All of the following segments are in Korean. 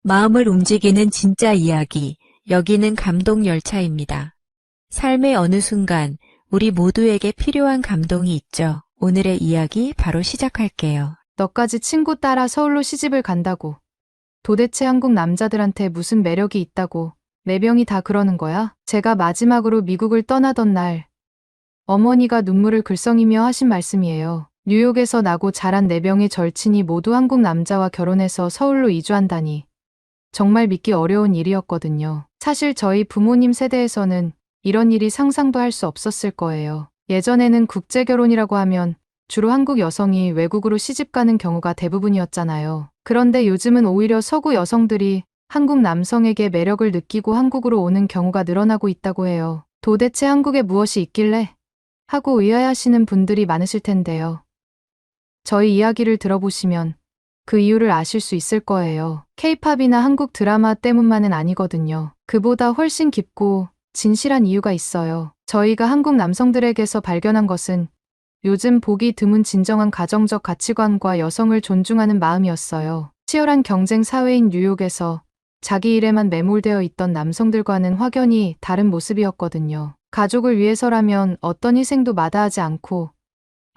마음을 움직이는 진짜 이야기, 여기는 감동열차입니다. 삶의 어느 순간 우리 모두에게 필요한 감동이 있죠. 오늘의 이야기 바로 시작할게요. 너까지 친구 따라 서울로 시집을 간다고. 도대체 한국 남자들한테 무슨 매력이 있다고 네 명이 다 그러는 거야? 제가 마지막으로 미국을 떠나던 날 어머니가 눈물을 글썽이며 하신 말씀이에요. 뉴욕에서 나고 자란 네 명의 절친이 모두 한국 남자와 결혼해서 서울로 이주한다니. 정말 믿기 어려운 일이었거든요. 사실 저희 부모님 세대에서는 이런 일이 상상도 할 수 없었을 거예요. 예전에는 국제결혼이라고 하면 주로 한국 여성이 외국으로 시집가는 경우가 대부분이었잖아요. 그런데 요즘은 오히려 서구 여성들이 한국 남성에게 매력을 느끼고 한국으로 오는 경우가 늘어나고 있다고 해요. 도대체 한국에 무엇이 있길래? 하고 의아해하시는 분들이 많으실 텐데요. 저희 이야기를 들어보시면 그 이유를 아실 수 있을 거예요. K-팝이나 한국 드라마 때문만은 아니거든요. 그보다 훨씬 깊고 진실한 이유가 있어요. 저희가 한국 남성들에게서 발견한 것은 요즘 보기 드문 진정한 가정적 가치관과 여성을 존중하는 마음이었어요. 치열한 경쟁 사회인 뉴욕에서 자기 일에만 매몰되어 있던 남성들과는 확연히 다른 모습이었거든요. 가족을 위해서라면 어떤 희생도 마다하지 않고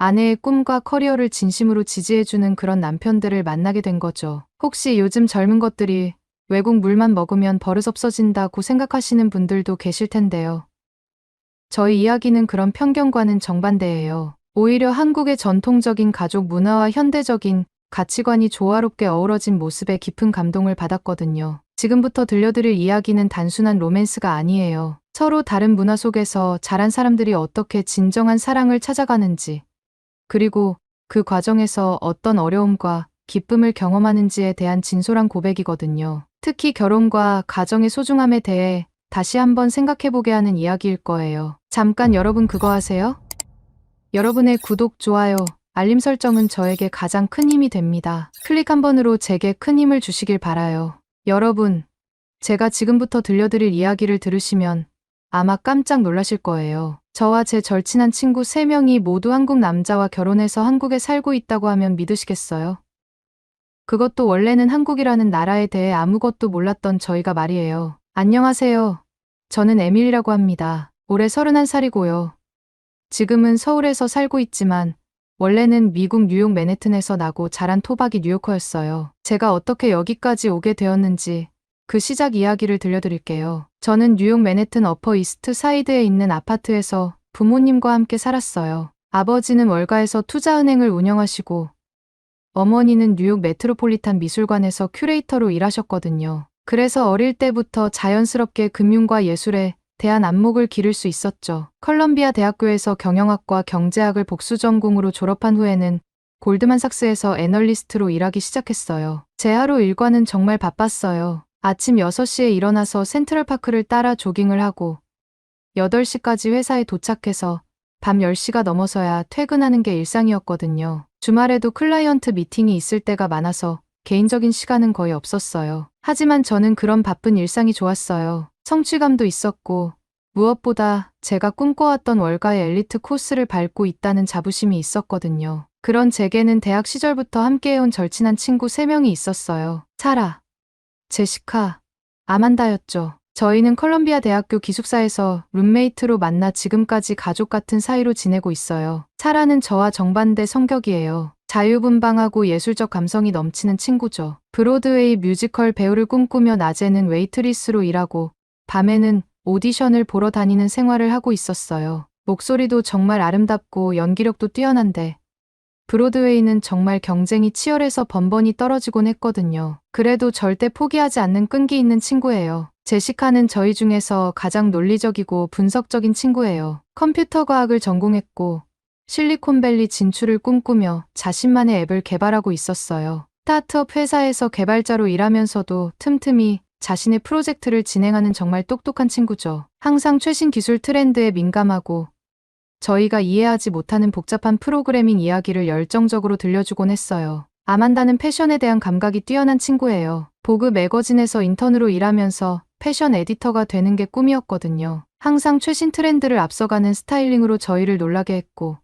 아내의 꿈과 커리어를 진심으로 지지해주는 그런 남편들을 만나게 된 거죠. 혹시 요즘 젊은 것들이 외국 물만 먹으면 버릇없어진다고 생각하시는 분들도 계실 텐데요. 저희 이야기는 그런 편견과는 정반대예요. 오히려 한국의 전통적인 가족 문화와 현대적인 가치관이 조화롭게 어우러진 모습에 깊은 감동을 받았거든요. 지금부터 들려드릴 이야기는 단순한 로맨스가 아니에요. 서로 다른 문화 속에서 자란 사람들이 어떻게 진정한 사랑을 찾아가는지, 그리고 그 과정에서 어떤 어려움과 기쁨을 경험하는지에 대한 진솔한 고백이거든요. 특히 결혼과 가정의 소중함에 대해 다시 한번 생각해보게 하는 이야기일 거예요. 잠깐 여러분 그거 아세요? 여러분의 구독, 좋아요, 알림 설정은 저에게 가장 큰 힘이 됩니다. 클릭 한 번으로 제게 큰 힘을 주시길 바라요. 여러분, 제가 지금부터 들려드릴 이야기를 들으시면 아마 깜짝 놀라실 거예요. 저와 제 절친한 친구 3명이 모두 한국 남자와 결혼해서 한국에 살고 있다고 하면 믿으시겠어요? 그것도 원래는 한국이라는 나라에 대해 아무것도 몰랐던 저희가 말이에요. 안녕하세요. 저는 에밀이라고 합니다. 올해 31살이고요. 지금은 서울에서 살고 있지만 원래는 미국 뉴욕 맨해튼에서 나고 자란 토박이 뉴요커였어요. 제가 어떻게 여기까지 오게 되었는지 그 시작 이야기를 들려드릴게요. 저는 뉴욕 맨해튼 어퍼 이스트 사이드에 있는 아파트에서 부모님과 함께 살았어요. 아버지는 월가에서 투자은행을 운영하시고 어머니는 뉴욕 메트로폴리탄 미술관에서 큐레이터로 일하셨거든요. 그래서 어릴 때부터 자연스럽게 금융과 예술에 대한 안목을 기를 수 있었죠. 컬럼비아 대학교에서 경영학과 경제학을 복수 전공으로 졸업한 후에는 골드만삭스에서 애널리스트로 일하기 시작했어요. 제 하루 일과는 정말 바빴어요. 아침 6시에 일어나서 센트럴파크를 따라 조깅을 하고 8시까지 회사에 도착해서 밤 10시가 넘어서야 퇴근하는 게 일상이었거든요. 주말에도 클라이언트 미팅이 있을 때가 많아서 개인적인 시간은 거의 없었어요. 하지만 저는 그런 바쁜 일상이 좋았어요. 성취감도 있었고 무엇보다 제가 꿈꿔왔던 월가의 엘리트 코스를 밟고 있다는 자부심이 있었거든요. 그런 제게는 대학 시절부터 함께해온 절친한 친구 3명이 있었어요. 사라, 제시카, 아만다였죠. 저희는 컬럼비아 대학교 기숙사에서 룸메이트로 만나 지금까지 가족 같은 사이로 지내고 있어요. 사라는 저와 정반대 성격이에요. 자유분방하고 예술적 감성이 넘치는 친구죠. 브로드웨이 뮤지컬 배우를 꿈꾸며 낮에는 웨이트리스로 일하고 밤에는 오디션을 보러 다니는 생활을 하고 있었어요. 목소리도 정말 아름답고 연기력도 뛰어난데 브로드웨이는 정말 경쟁이 치열해서 번번이 떨어지곤 했거든요. 그래도 절대 포기하지 않는 끈기 있는 친구예요. 제시카는 저희 중에서 가장 논리적이고 분석적인 친구예요. 컴퓨터 과학을 전공했고 실리콘밸리 진출을 꿈꾸며 자신만의 앱을 개발하고 있었어요. 스타트업 회사에서 개발자로 일하면서도 틈틈이 자신의 프로젝트를 진행하는 정말 똑똑한 친구죠. 항상 최신 기술 트렌드에 민감하고 저희가 이해하지 못하는 복잡한 프로그래밍 이야기를 열정적으로 들려주곤 했어요. 아만다는 패션에 대한 감각이 뛰어난 친구예요. 보그 매거진에서 인턴으로 일하면서 패션 에디터가 되는 게 꿈이었거든요. 항상 최신 트렌드를 앞서가는 스타일링으로 저희를 놀라게 했고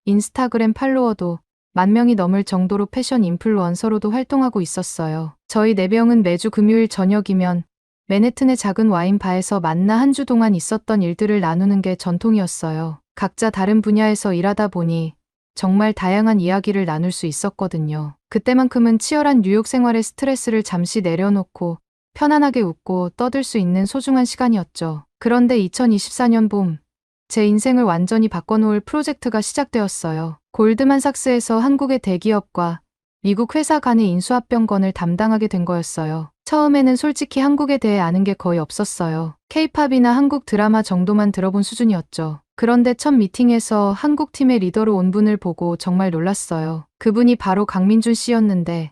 인스타그램 팔로워도 10,000명이 넘을 정도로 패션 인플루언서로도 활동하고 있었어요. 저희 4명은 매주 금요일 저녁이면 맨해튼의 작은 와인바에서 만나 한 주 동안 있었던 일들을 나누는 게 전통이었어요. 각자 다른 분야에서 일하다 보니 정말 다양한 이야기를 나눌 수 있었거든요. 그때만큼은 치열한 뉴욕 생활의 스트레스를 잠시 내려놓고 편안하게 웃고 떠들 수 있는 소중한 시간이었죠. 그런데 2024년 봄, 제 인생을 완전히 바꿔놓을 프로젝트가 시작되었어요. 골드만삭스에서 한국의 대기업과 미국 회사 간의 인수합병건을 담당하게 된 거였어요. 처음에는 솔직히 한국에 대해 아는 게 거의 없었어요. K-팝이나 한국 드라마 정도만 들어본 수준이었죠. 그런데 첫 미팅에서 한국 팀의 리더로 온 분을 보고 정말 놀랐어요. 그분이 바로 강민준 씨였는데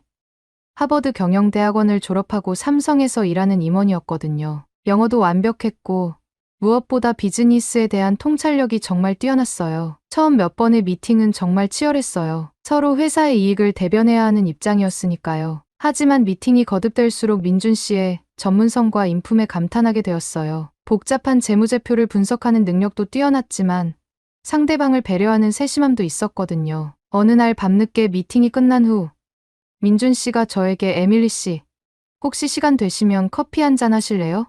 하버드 경영대학원을 졸업하고 삼성에서 일하는 임원이었거든요. 영어도 완벽했고 무엇보다 비즈니스에 대한 통찰력이 정말 뛰어났어요. 처음 몇 번의 미팅은 정말 치열했어요. 서로 회사의 이익을 대변해야 하는 입장이었으니까요. 하지만 미팅이 거듭될수록 민준 씨의 전문성과 인품에 감탄하게 되었어요. 복잡한 재무제표를 분석하는 능력도 뛰어났지만 상대방을 배려하는 세심함도 있었거든요. 어느 날 밤늦게 미팅이 끝난 후 민준 씨가 저에게 에밀리 씨, 혹시 시간 되시면 커피 한잔 하실래요?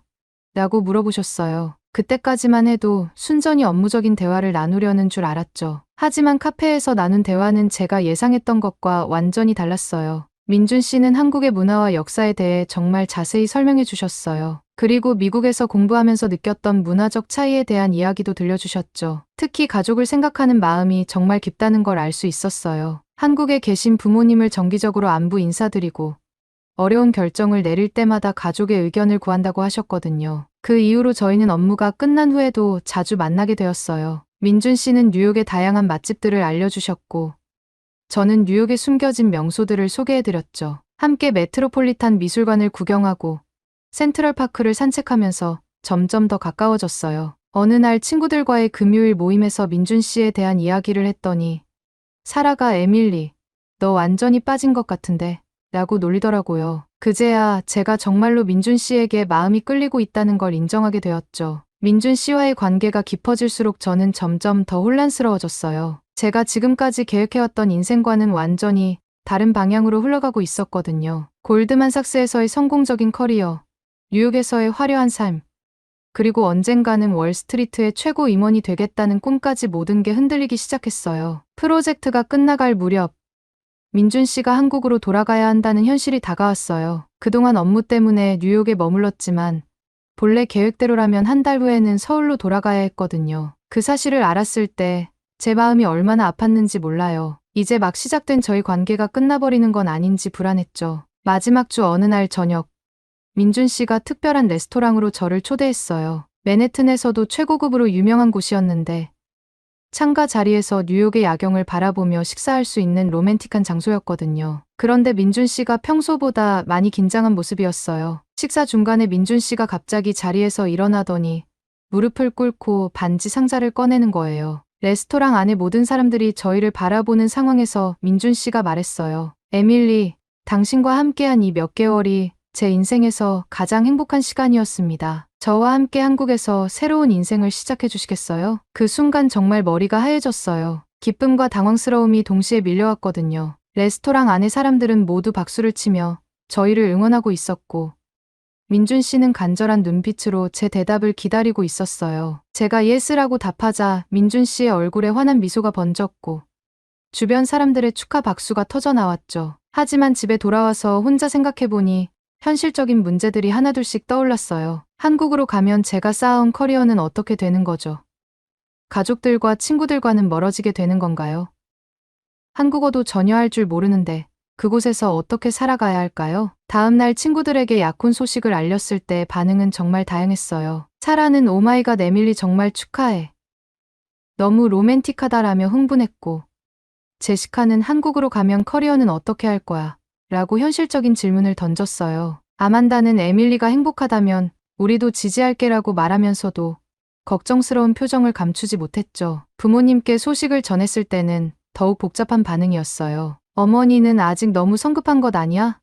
라고 물어보셨어요. 그때까지만 해도 순전히 업무적인 대화를 나누려는 줄 알았죠. 하지만 카페에서 나눈 대화는 제가 예상했던 것과 완전히 달랐어요. 민준 씨는 한국의 문화와 역사에 대해 정말 자세히 설명해 주셨어요. 그리고 미국에서 공부하면서 느꼈던 문화적 차이에 대한 이야기도 들려주셨죠. 특히 가족을 생각하는 마음이 정말 깊다는 걸 알 수 있었어요. 한국에 계신 부모님을 정기적으로 안부 인사드리고 어려운 결정을 내릴 때마다 가족의 의견을 구한다고 하셨거든요. 그 이후로 저희는 업무가 끝난 후에도 자주 만나게 되었어요. 민준 씨는 뉴욕의 다양한 맛집들을 알려주셨고 저는 뉴욕에 숨겨진 명소들을 소개해드렸죠. 함께 메트로폴리탄 미술관을 구경하고 센트럴파크를 산책하면서 점점 더 가까워졌어요. 어느 날 친구들과의 금요일 모임에서 민준 씨에 대한 이야기를 했더니 사라가 에밀리, 너 완전히 빠진 것 같은데 라고 놀리더라고요. 그제야 제가 정말로 민준 씨에게 마음이 끌리고 있다는 걸 인정하게 되었죠. 민준 씨와의 관계가 깊어질수록 저는 점점 더 혼란스러워졌어요. 제가 지금까지 계획해왔던 인생과는 완전히 다른 방향으로 흘러가고 있었거든요. 골드만삭스에서의 성공적인 커리어, 뉴욕에서의 화려한 삶, 그리고 언젠가는 월스트리트의 최고 임원이 되겠다는 꿈까지 모든 게 흔들리기 시작했어요. 프로젝트가 끝나갈 무렵 민준 씨가 한국으로 돌아가야 한다는 현실이 다가왔어요. 그동안 업무 때문에 뉴욕에 머물렀지만 본래 계획대로라면 한 달 후에는 서울로 돌아가야 했거든요. 그 사실을 알았을 때 제 마음이 얼마나 아팠는지 몰라요. 이제 막 시작된 저희 관계가 끝나버리는 건 아닌지 불안했죠. 마지막 주 어느 날 저녁, 민준 씨가 특별한 레스토랑으로 저를 초대했어요. 맨해튼에서도 최고급으로 유명한 곳이었는데 창가 자리에서 뉴욕의 야경을 바라보며 식사할 수 있는 로맨틱한 장소였거든요. 그런데 민준 씨가 평소보다 많이 긴장한 모습이었어요. 식사 중간에 민준 씨가 갑자기 자리에서 일어나더니 무릎을 꿇고 반지 상자를 꺼내는 거예요. 레스토랑 안에 모든 사람들이 저희를 바라보는 상황에서 민준 씨가 말했어요. 에밀리, 당신과 함께한 이 몇 개월이 제 인생에서 가장 행복한 시간이었습니다. 저와 함께 한국에서 새로운 인생을 시작해 주시겠어요? 그 순간 정말 머리가 하얘졌어요. 기쁨과 당황스러움이 동시에 밀려왔거든요. 레스토랑 안의 사람들은 모두 박수를 치며 저희를 응원하고 있었고 민준 씨는 간절한 눈빛으로 제 대답을 기다리고 있었어요. 제가 예스라고 답하자 민준 씨의 얼굴에 환한 미소가 번졌고 주변 사람들의 축하 박수가 터져 나왔죠. 하지만 집에 돌아와서 혼자 생각해보니 현실적인 문제들이 하나둘씩 떠올랐어요. 한국으로 가면 제가 쌓아온 커리어는 어떻게 되는 거죠? 가족들과 친구들과는 멀어지게 되는 건가요? 한국어도 전혀 할 줄 모르는데 그곳에서 어떻게 살아가야 할까요? 다음 날 친구들에게 약혼 소식을 알렸을 때 반응은 정말 다양했어요. 사라는 오마이갓 에밀리 정말 축하해. 너무 로맨틱하다라며 흥분했고 제시카는 한국으로 가면 커리어는 어떻게 할 거야? 라고 현실적인 질문을 던졌어요. 아만다는 에밀리가 행복하다면 우리도 지지할게라고 말하면서도 걱정스러운 표정을 감추지 못했죠. 부모님께 소식을 전했을 때는 더욱 복잡한 반응이었어요. 어머니는 아직 너무 성급한 것 아니야?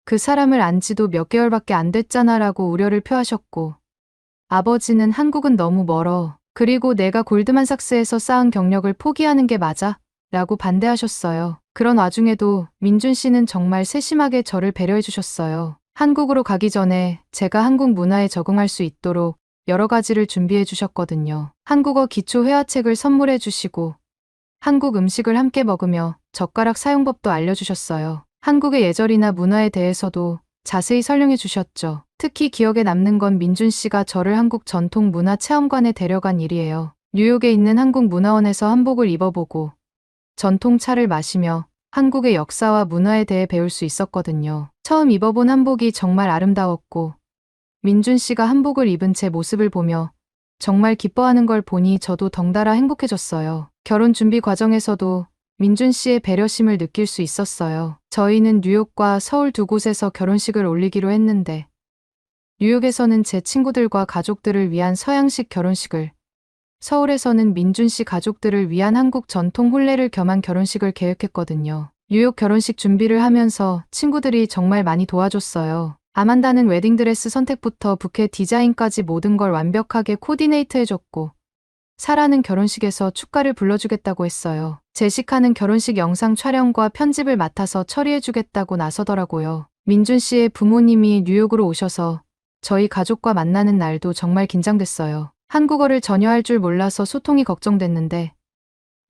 그 사람을 안 지도 몇 개월밖에 안 됐잖아 라고 우려를 표하셨고 아버지는 한국은 너무 멀어. 그리고 내가 골드만삭스에서 쌓은 경력을 포기하는 게 맞아? 라고 반대하셨어요. 그런 와중에도 민준 씨는 정말 세심하게 저를 배려해 주셨어요. 한국으로 가기 전에 제가 한국 문화에 적응할 수 있도록 여러 가지를 준비해 주셨거든요. 한국어 기초 회화책을 선물해 주시고 한국 음식을 함께 먹으며 젓가락 사용법도 알려주셨어요. 한국의 예절이나 문화에 대해서도 자세히 설명해 주셨죠. 특히 기억에 남는 건 민준 씨가 저를 한국 전통 문화 체험관에 데려간 일이에요. 뉴욕에 있는 한국문화원에서 한복을 입어보고 전통 차를 마시며 한국의 역사와 문화에 대해 배울 수 있었거든요. 처음 입어본 한복이 정말 아름다웠고 민준 씨가 한복을 입은 제 모습을 보며 정말 기뻐하는 걸 보니 저도 덩달아 행복해졌어요. 결혼 준비 과정에서도 민준 씨의 배려심을 느낄 수 있었어요. 저희는 뉴욕과 서울 두 곳에서 결혼식을 올리기로 했는데 뉴욕에서는 제 친구들과 가족들을 위한 서양식 결혼식을, 서울에서는 민준 씨 가족들을 위한 한국 전통 혼례를 겸한 결혼식을 계획했거든요. 뉴욕 결혼식 준비를 하면서 친구들이 정말 많이 도와줬어요. 아만다는 웨딩드레스 선택부터 부케 디자인까지 모든 걸 완벽하게 코디네이트 해줬고, 사라는 결혼식에서 축가를 불러주겠다고 했어요. 제시카는 결혼식 영상 촬영과 편집을 맡아서 처리해주겠다고 나서더라고요. 민준 씨의 부모님이 뉴욕으로 오셔서 저희 가족과 만나는 날도 정말 긴장됐어요. 한국어를 전혀 할 줄 몰라서 소통이 걱정됐는데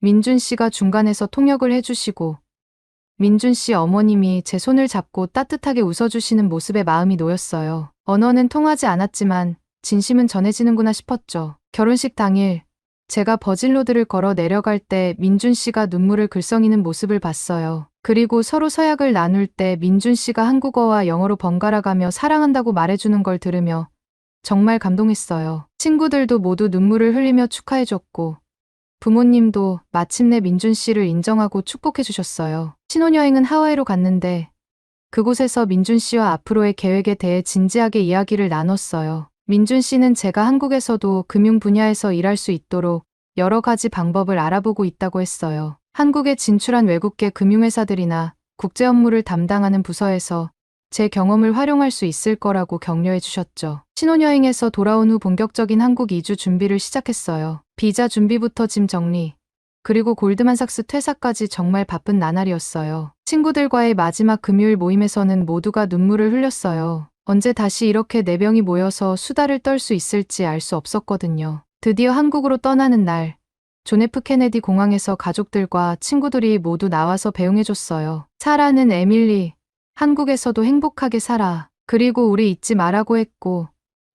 민준 씨가 중간에서 통역을 해주시고 민준 씨 어머님이 제 손을 잡고 따뜻하게 웃어주시는 모습에 마음이 놓였어요. 언어는 통하지 않았지만 진심은 전해지는구나 싶었죠. 결혼식 당일 제가 버진로드를 걸어 내려갈 때 민준 씨가 눈물을 글썽이는 모습을 봤어요. 그리고 서로 서약을 나눌 때 민준 씨가 한국어와 영어로 번갈아가며 사랑한다고 말해주는 걸 들으며 정말 감동했어요. 친구들도 모두 눈물을 흘리며 축하해줬고 부모님도 마침내 민준 씨를 인정하고 축복해 주셨어요. 신혼여행은 하와이로 갔는데 그곳에서 민준 씨와 앞으로의 계획에 대해 진지하게 이야기를 나눴어요. 민준 씨는 제가 한국에서도 금융 분야에서 일할 수 있도록 여러 가지 방법을 알아보고 있다고 했어요. 한국에 진출한 외국계 금융회사들이나 국제 업무를 담당하는 부서에서 제 경험을 활용할 수 있을 거라고 격려해 주셨죠. 신혼여행에서 돌아온 후 본격적인 한국 이주 준비를 시작했어요. 비자 준비부터 짐 정리, 그리고 골드만삭스 퇴사까지 정말 바쁜 나날이었어요. 친구들과의 마지막 금요일 모임에서는 모두가 눈물을 흘렸어요. 언제 다시 이렇게 네 명이 모여서 수다를 떨 수 있을지 알 수 없었거든요. 드디어 한국으로 떠나는 날, 존 F 케네디 공항에서 가족들과 친구들이 모두 나와서 배웅해줬어요. 사라는 에밀리, 한국에서도 행복하게 살아. 그리고 우리 잊지 말라고 했고,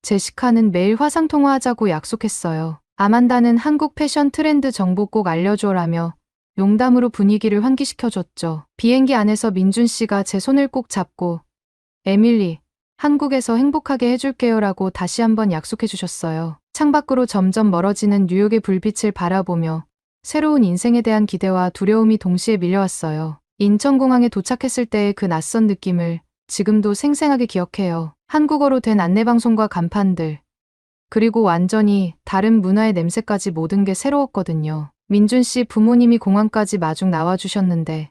제시카는 매일 화상통화하자고 약속했어요. 아만다는 한국 패션 트렌드 정보 꼭 알려줘라며 농담으로 분위기를 환기시켜줬죠. 비행기 안에서 민준 씨가 제 손을 꼭 잡고 에밀리, 한국에서 행복하게 해줄게요라고 다시 한번 약속해 주셨어요. 창밖으로 점점 멀어지는 뉴욕의 불빛을 바라보며 새로운 인생에 대한 기대와 두려움이 동시에 밀려왔어요. 인천공항에 도착했을 때의 그 낯선 느낌을 지금도 생생하게 기억해요. 한국어로 된 안내방송과 간판들, 그리고 완전히 다른 문화의 냄새까지 모든 게 새로웠거든요. 민준 씨 부모님이 공항까지 마중 나와주셨는데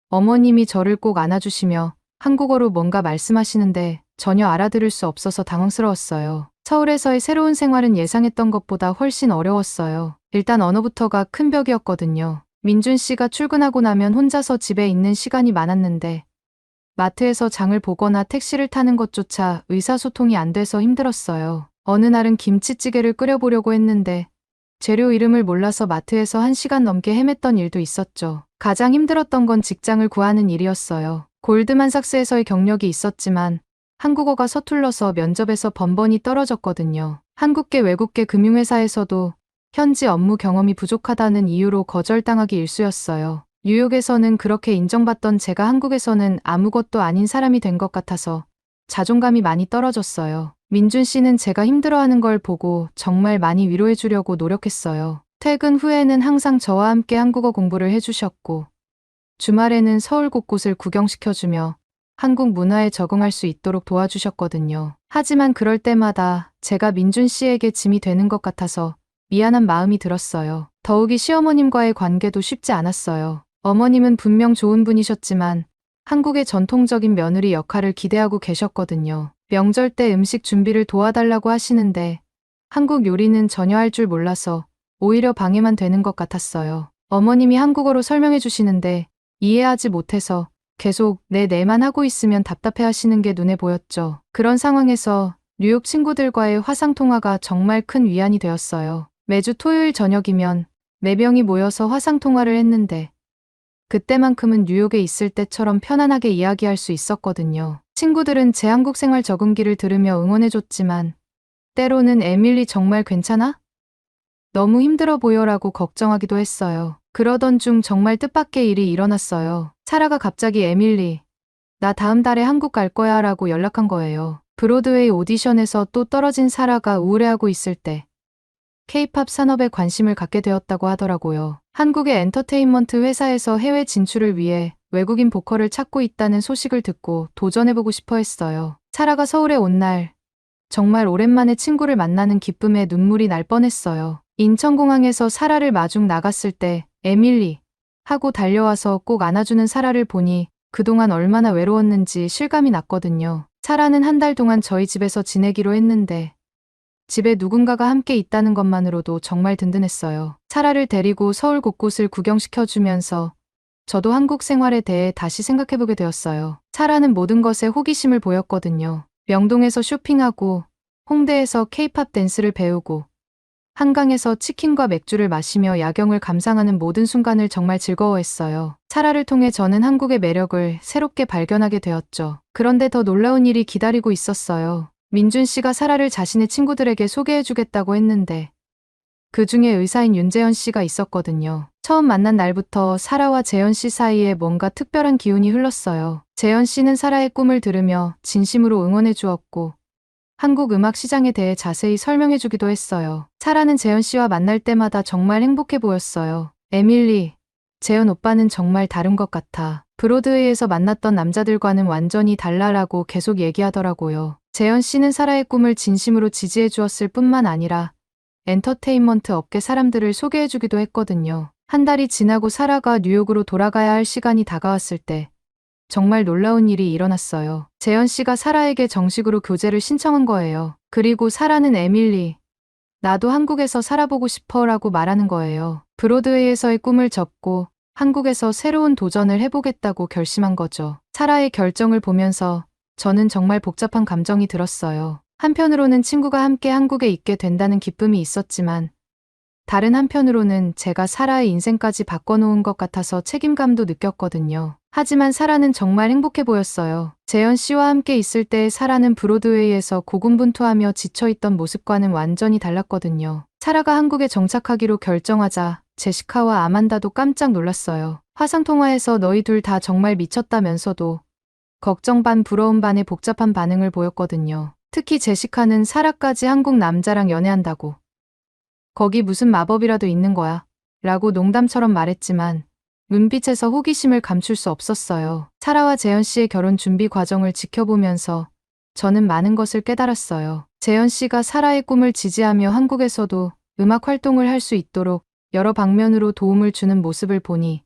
어머님이 저를 꼭 안아주시며 한국어로 뭔가 말씀하시는데 전혀 알아들을 수 없어서 당황스러웠어요. 서울에서의 새로운 생활은 예상했던 것보다 훨씬 어려웠어요. 일단 언어부터가 큰 벽이었거든요. 민준 씨가 출근하고 나면 혼자서 집에 있는 시간이 많았는데 마트에서 장을 보거나 택시를 타는 것조차 의사소통이 안 돼서 힘들었어요. 어느 날은 김치찌개를 끓여보려고 했는데 재료 이름을 몰라서 마트에서 1시간 넘게 헤맸던 일도 있었죠. 가장 힘들었던 건 직장을 구하는 일이었어요. 골드만삭스에서의 경력이 있었지만 한국어가 서툴러서 면접에서 번번이 떨어졌거든요. 한국계 외국계 금융회사에서도 현지 업무 경험이 부족하다는 이유로 거절당하기 일쑤였어요. 뉴욕에서는 그렇게 인정받던 제가 한국에서는 아무것도 아닌 사람이 된 것 같아서 자존감이 많이 떨어졌어요. 민준 씨는 제가 힘들어하는 걸 보고 정말 많이 위로해 주려고 노력했어요. 퇴근 후에는 항상 저와 함께 한국어 공부를 해주셨고 주말에는 서울 곳곳을 구경시켜주며 한국 문화에 적응할 수 있도록 도와주셨거든요. 하지만 그럴 때마다 제가 민준 씨에게 짐이 되는 것 같아서 미안한 마음이 들었어요. 더욱이 시어머님과의 관계도 쉽지 않았어요. 어머님은 분명 좋은 분이셨지만 한국의 전통적인 며느리 역할을 기대하고 계셨거든요. 명절 때 음식 준비를 도와달라고 하시는데 한국 요리는 전혀 할 줄 몰라서 오히려 방해만 되는 것 같았어요. 어머님이 한국어로 설명해 주시는데 이해하지 못해서 계속 네만 하고 있으면 답답해 하시는 게 눈에 보였죠. 그런 상황에서 뉴욕 친구들과의 화상통화가 정말 큰 위안이 되었어요. 매주 토요일 저녁이면 4명이 모여서 화상통화를 했는데 그때만큼은 뉴욕에 있을 때처럼 편안하게 이야기할 수 있었거든요. 친구들은 제 한국 생활 적응기를 들으며 응원해줬지만 때로는 에밀리 정말 괜찮아? 너무 힘들어 보여라고 걱정하기도 했어요. 그러던 중 정말 뜻밖의 일이 일어났어요. 사라가 갑자기 에밀리, 나 다음 달에 한국 갈 거야 라고 연락한 거예요. 브로드웨이 오디션에서 또 떨어진 사라가 우울해하고 있을 때 K-팝 산업에 관심을 갖게 되었다고 하더라고요. 한국의 엔터테인먼트 회사에서 해외 진출을 위해 외국인 보컬을 찾고 있다는 소식을 듣고 도전해보고 싶어 했어요. 사라가 서울에 온 날, 정말 오랜만에 친구를 만나는 기쁨에 눈물이 날 뻔했어요. 인천공항에서 사라를 마중 나갔을 때 에밀리 하고 달려와서 꼭 안아주는 사라를 보니 그동안 얼마나 외로웠는지 실감이 났거든요. 사라는 한 달 동안 저희 집에서 지내기로 했는데 집에 누군가가 함께 있다는 것만으로도 정말 든든했어요. 사라를 데리고 서울 곳곳을 구경시켜주면서 저도 한국 생활에 대해 다시 생각해보게 되었어요. 사라는 모든 것에 호기심을 보였거든요. 명동에서 쇼핑하고 홍대에서 K-팝 댄스를 배우고 한강에서 치킨과 맥주를 마시며 야경을 감상하는 모든 순간을 정말 즐거워했어요. 사라를 통해 저는 한국의 매력을 새롭게 발견하게 되었죠. 그런데 더 놀라운 일이 기다리고 있었어요. 민준 씨가 사라를 자신의 친구들에게 소개해주겠다고 했는데 그 중에 의사인 윤재현 씨가 있었거든요. 처음 만난 날부터 사라와 재현 씨 사이에 뭔가 특별한 기운이 흘렀어요. 재현 씨는 사라의 꿈을 들으며 진심으로 응원해 주었고 한국 음악 시장에 대해 자세히 설명해 주기도 했어요. 사라는 재현 씨와 만날 때마다 정말 행복해 보였어요. 에밀리, 재현 오빠는 정말 다른 것 같아. 브로드웨이에서 만났던 남자들과는 완전히 달라라고 계속 얘기하더라고요. 재현 씨는 사라의 꿈을 진심으로 지지해 주었을 뿐만 아니라 엔터테인먼트 업계 사람들을 소개해 주기도 했거든요. 한 달이 지나고 사라가 뉴욕으로 돌아가야 할 시간이 다가왔을 때 정말 놀라운 일이 일어났어요. 재현 씨가 사라에게 정식으로 교제를 신청한 거예요. 그리고 사라는 에밀리, 나도 한국에서 살아보고 싶어 라고 말하는 거예요. 브로드웨이에서의 꿈을 접고 한국에서 새로운 도전을 해보겠다고 결심한 거죠. 사라의 결정을 보면서 저는 정말 복잡한 감정이 들었어요. 한편으로는 친구가 함께 한국에 있게 된다는 기쁨이 있었지만 다른 한편으로는 제가 사라의 인생까지 바꿔놓은 것 같아서 책임감도 느꼈거든요. 하지만 사라는 정말 행복해 보였어요. 재현 씨와 함께 있을 때 사라는 브로드웨이에서 고군분투하며 지쳐있던 모습과는 완전히 달랐거든요. 사라가 한국에 정착하기로 결정하자 제시카와 아만다도 깜짝 놀랐어요. 화상통화에서 너희 둘 다 정말 미쳤다면서도 걱정 반 부러움 반의 복잡한 반응을 보였거든요. 특히 제시카는 사라까지 한국 남자랑 연애한다고. 거기 무슨 마법이라도 있는 거야. 라고 농담처럼 말했지만 눈빛에서 호기심을 감출 수 없었어요. 사라와 재현 씨의 결혼 준비 과정을 지켜보면서 저는 많은 것을 깨달았어요. 재현 씨가 사라의 꿈을 지지하며 한국에서도 음악 활동을 할 수 있도록 여러 방면으로 도움을 주는 모습을 보니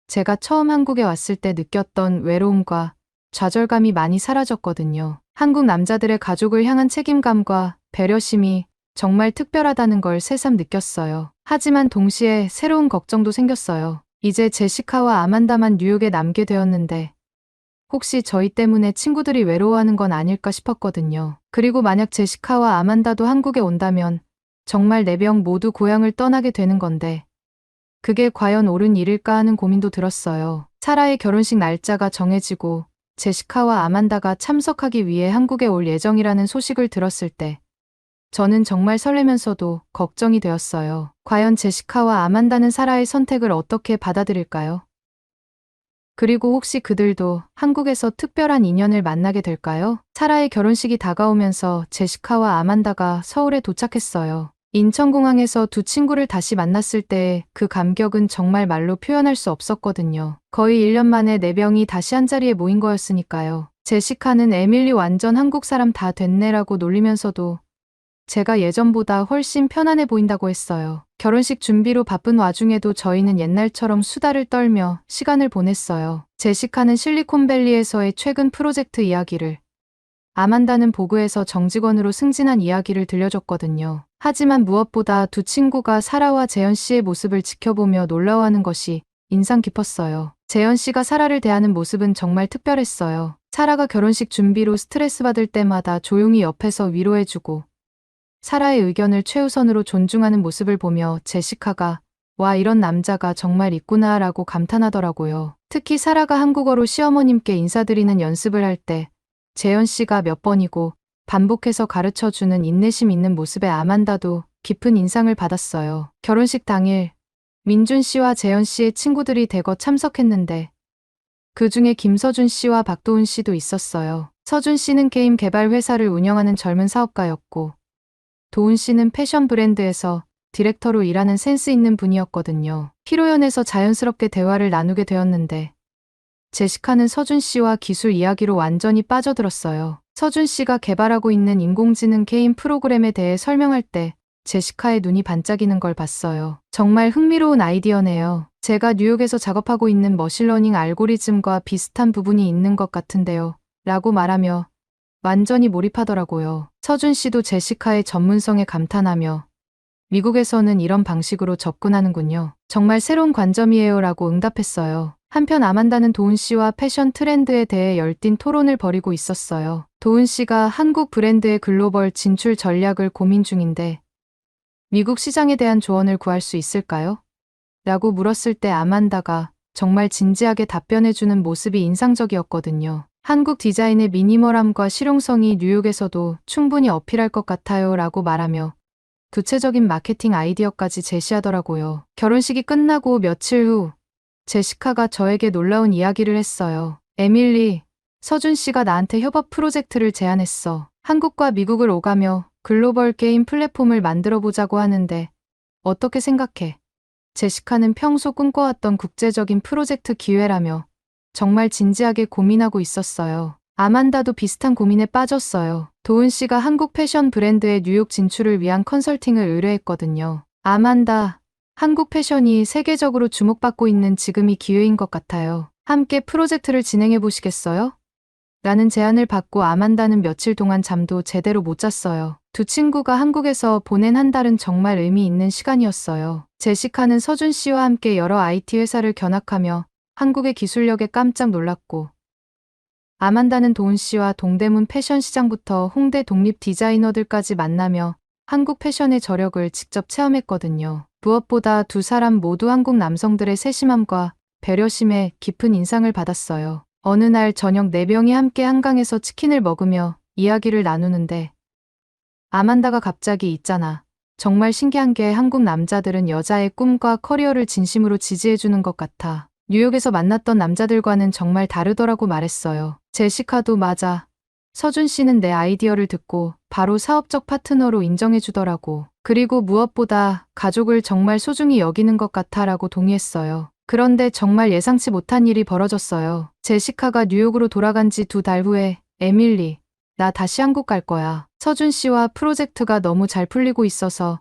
제가 처음 한국에 왔을 때 느꼈던 외로움과 좌절감이 많이 사라졌거든요. 한국 남자들의 가족을 향한 책임감과 배려심이 정말 특별하다는 걸 새삼 느꼈어요. 하지만 동시에 새로운 걱정도 생겼어요. 이제 제시카와 아만다만 뉴욕에 남게 되었는데 혹시 저희 때문에 친구들이 외로워하는 건 아닐까 싶었거든요. 그리고 만약 제시카와 아만다도 한국에 온다면 정말 4명 모두 고향을 떠나게 되는 건데 그게 과연 옳은 일일까 하는 고민도 들었어요. 사라의 결혼식 날짜가 정해지고 제시카와 아만다가 참석하기 위해 한국에 올 예정이라는 소식을 들었을 때 저는 정말 설레면서도 걱정이 되었어요. 과연 제시카와 아만다는 사라의 선택을 어떻게 받아들일까요? 그리고 혹시 그들도 한국에서 특별한 인연을 만나게 될까요? 사라의 결혼식이 다가오면서 제시카와 아만다가 서울에 도착했어요. 인천공항에서 두 친구를 다시 만났을 때 그 감격은 정말 말로 표현할 수 없었거든요. 거의 1년 만에 4명이 다시 한자리에 모인 거였으니까요. 제시카는 에밀리 완전 한국 사람 다 됐네라고 놀리면서도 제가 예전보다 훨씬 편안해 보인다고 했어요. 결혼식 준비로 바쁜 와중에도 저희는 옛날처럼 수다를 떨며 시간을 보냈어요. 제시카는 실리콘밸리에서의 최근 프로젝트 이야기를, 아만다는 보그에서 정직원으로 승진한 이야기를 들려줬거든요. 하지만 무엇보다 두 친구가 사라와 재현 씨의 모습을 지켜보며 놀라워하는 것이 인상 깊었어요. 재현 씨가 사라를 대하는 모습은 정말 특별했어요. 사라가 결혼식 준비로 스트레스 받을 때마다 조용히 옆에서 위로해주고 사라의 의견을 최우선으로 존중하는 모습을 보며 제시카가 와, 이런 남자가 정말 있구나라고 감탄하더라고요. 특히 사라가 한국어로 시어머님께 인사드리는 연습을 할 때 재현 씨가 몇 번이고 반복해서 가르쳐주는 인내심 있는 모습에 아만다도 깊은 인상을 받았어요. 결혼식 당일 민준 씨와 재현 씨의 친구들이 대거 참석했는데 그 중에 김서준 씨와 박도훈 씨도 있었어요. 서준 씨는 게임 개발 회사를 운영하는 젊은 사업가였고 도훈 씨는 패션 브랜드에서 디렉터로 일하는 센스 있는 분이었거든요. 피로연에서 자연스럽게 대화를 나누게 되었는데 제시카는 서준 씨와 기술 이야기로 완전히 빠져들었어요. 서준 씨가 개발하고 있는 인공지능 게임 프로그램에 대해 설명할 때 제시카의 눈이 반짝이는 걸 봤어요. 정말 흥미로운 아이디어네요. 제가 뉴욕에서 작업하고 있는 머신러닝 알고리즘과 비슷한 부분이 있는 것 같은데요. 라고 말하며 완전히 몰입하더라고요. 서준 씨도 제시카의 전문성에 감탄하며 미국에서는 이런 방식으로 접근하는군요. 정말 새로운 관점이에요 라고 응답했어요. 한편 아만다는 도훈 씨와 패션 트렌드에 대해 열띤 토론을 벌이고 있었어요. 도훈 씨가 한국 브랜드의 글로벌 진출 전략을 고민 중인데 미국 시장에 대한 조언을 구할 수 있을까요? 라고 물었을 때 아만다가 정말 진지하게 답변해주는 모습이 인상적이었거든요. 한국 디자인의 미니멀함과 실용성이 뉴욕에서도 충분히 어필할 것 같아요 라고 말하며 구체적인 마케팅 아이디어까지 제시하더라고요. 결혼식이 끝나고 며칠 후 제시카가 저에게 놀라운 이야기를 했어요. 에밀리, 서준 씨가 나한테 협업 프로젝트를 제안했어. 한국과 미국을 오가며 글로벌 게임 플랫폼을 만들어 보자고 하는데 어떻게 생각해? 제시카는 평소 꿈꿔왔던 국제적인 프로젝트 기회라며 정말 진지하게 고민하고 있었어요. 아만다도 비슷한 고민에 빠졌어요. 도훈 씨가 한국 패션 브랜드의 뉴욕 진출을 위한 컨설팅을 의뢰했거든요. 아만다, 한국 패션이 세계적으로 주목받고 있는 지금이 기회인 것 같아요. 함께 프로젝트를 진행해 보시겠어요? 라는 제안을 받고 아만다는 며칠 동안 잠도 제대로 못 잤어요. 두 친구가 한국에서 보낸 한 달은 정말 의미 있는 시간이었어요. 제시카는 서준 씨와 함께 여러 IT 회사를 견학하며 한국의 기술력에 깜짝 놀랐고 아만다는 도훈 씨와 동대문 패션 시장부터 홍대 독립 디자이너들까지 만나며 한국 패션의 저력을 직접 체험했거든요. 무엇보다 두 사람 모두 한국 남성들의 세심함과 배려심에 깊은 인상을 받았어요. 어느 날 저녁 네 명이 함께 한강에서 치킨을 먹으며 이야기를 나누는데 아만다가 갑자기 있잖아. 정말 신기한 게 한국 남자들은 여자의 꿈과 커리어를 진심으로 지지해주는 것 같아. 뉴욕에서 만났던 남자들과는 정말 다르더라고 말했어요. 제시카도 맞아. 서준 씨는 내 아이디어를 듣고 바로 사업적 파트너로 인정해주더라고. 그리고 무엇보다 가족을 정말 소중히 여기는 것 같아라고 동의했어요. 그런데 정말 예상치 못한 일이 벌어졌어요. 제시카가 뉴욕으로 돌아간 지 2달 후에 에밀리, 나 다시 한국 갈 거야. 서준 씨와 프로젝트가 너무 잘 풀리고 있어서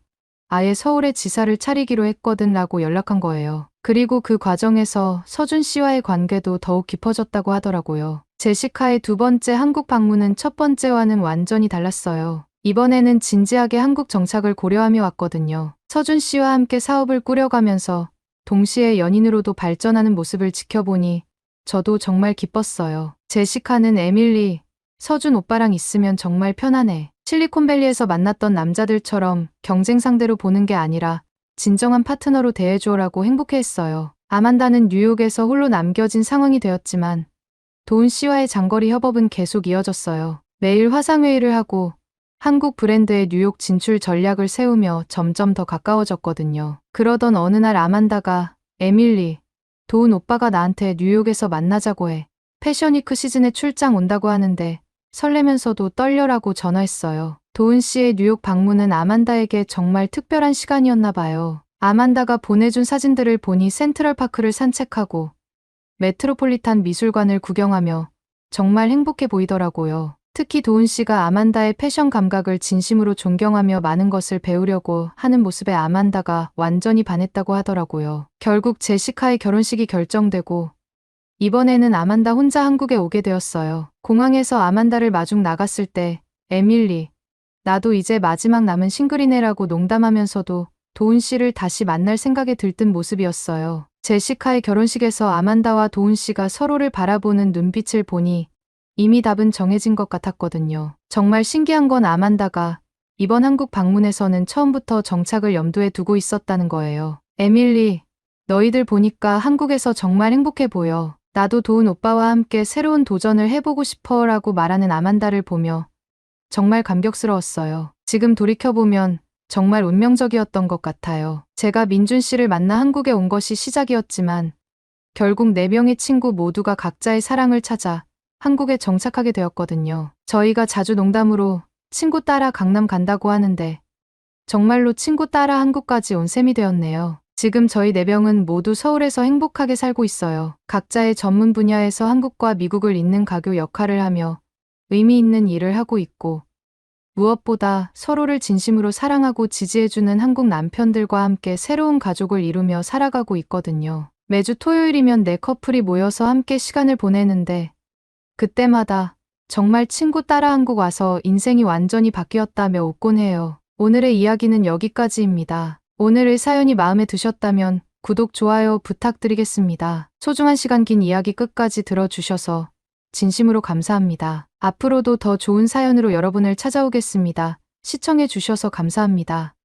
아예 서울에 지사를 차리기로 했거든 라고 연락한 거예요. 그리고 그 과정에서 서준 씨와의 관계도 더욱 깊어졌다고 하더라고요. 제시카의 두 번째 한국 방문은 첫 번째와는 완전히 달랐어요. 이번에는 진지하게 한국 정착을 고려하며 왔거든요. 서준 씨와 함께 사업을 꾸려가면서 동시에 연인으로도 발전하는 모습을 지켜보니 저도 정말 기뻤어요. 제시카는 에밀리, 서준 오빠랑 있으면 정말 편안해. 실리콘밸리에서 만났던 남자들처럼 경쟁 상대로 보는 게 아니라 진정한 파트너로 대해줘라고 행복해했어요. 아만다는 뉴욕에서 홀로 남겨진 상황이 되었지만 도훈 씨와의 장거리 협업은 계속 이어졌어요. 매일 화상회의를 하고 한국 브랜드의 뉴욕 진출 전략을 세우며 점점 더 가까워졌거든요. 그러던 어느 날 아만다가 에밀리, 도훈 오빠가 나한테 뉴욕에서 만나자고 해. 패션위크 시즌에 출장 온다고 하는데 설레면서도 떨려라고 전화했어요. 도훈 씨의 뉴욕 방문은 아만다에게 정말 특별한 시간이었나 봐요. 아만다가 보내준 사진들을 보니 센트럴파크를 산책하고 메트로폴리탄 미술관을 구경하며 정말 행복해 보이더라고요. 특히 도훈 씨가 아만다의 패션 감각을 진심으로 존경하며 많은 것을 배우려고 하는 모습에 아만다가 완전히 반했다고 하더라고요. 결국 제시카의 결혼식이 결정되고 이번에는 아만다 혼자 한국에 오게 되었어요. 공항에서 아만다를 마중 나갔을 때 에밀리, 나도 이제 마지막 남은 싱글이네라고 농담하면서도 도훈 씨를 다시 만날 생각에 들뜬 모습이었어요. 제시카의 결혼식에서 아만다와 도훈 씨가 서로를 바라보는 눈빛을 보니 이미 답은 정해진 것 같았거든요. 정말 신기한 건 아만다가 이번 한국 방문에서는 처음부터 정착을 염두에 두고 있었다는 거예요. 에밀리, 너희들 보니까 한국에서 정말 행복해 보여. 나도 도훈 오빠와 함께 새로운 도전을 해보고 싶어 라고 말하는 아만다를 보며 정말 감격스러웠어요. 지금 돌이켜보면 정말 운명적이었던 것 같아요. 제가 민준 씨를 만나 한국에 온 것이 시작이었지만 결국 4명의 친구 모두가 각자의 사랑을 찾아 한국에 정착하게 되었거든요. 저희가 자주 농담으로 친구 따라 강남 간다고 하는데 정말로 친구 따라 한국까지 온 셈이 되었네요. 지금 저희 4명은 모두 서울에서 행복하게 살고 있어요. 각자의 전문 분야에서 한국과 미국을 잇는 가교 역할을 하며 의미 있는 일을 하고 있고 무엇보다 서로를 진심으로 사랑하고 지지해주는 한국 남편들과 함께 새로운 가족을 이루며 살아가고 있거든요. 매주 토요일이면 4커플이 모여서 함께 시간을 보내는데 그때마다 정말 친구 따라 한국 와서 인생이 완전히 바뀌었다며 웃곤 해요. 오늘의 이야기는 여기까지입니다. 오늘의 사연이 마음에 드셨다면 구독, 좋아요 부탁드리겠습니다. 소중한 시간 긴 이야기 끝까지 들어주셔서 진심으로 감사합니다. 앞으로도 더 좋은 사연으로 여러분을 찾아오겠습니다. 시청해 주셔서 감사합니다.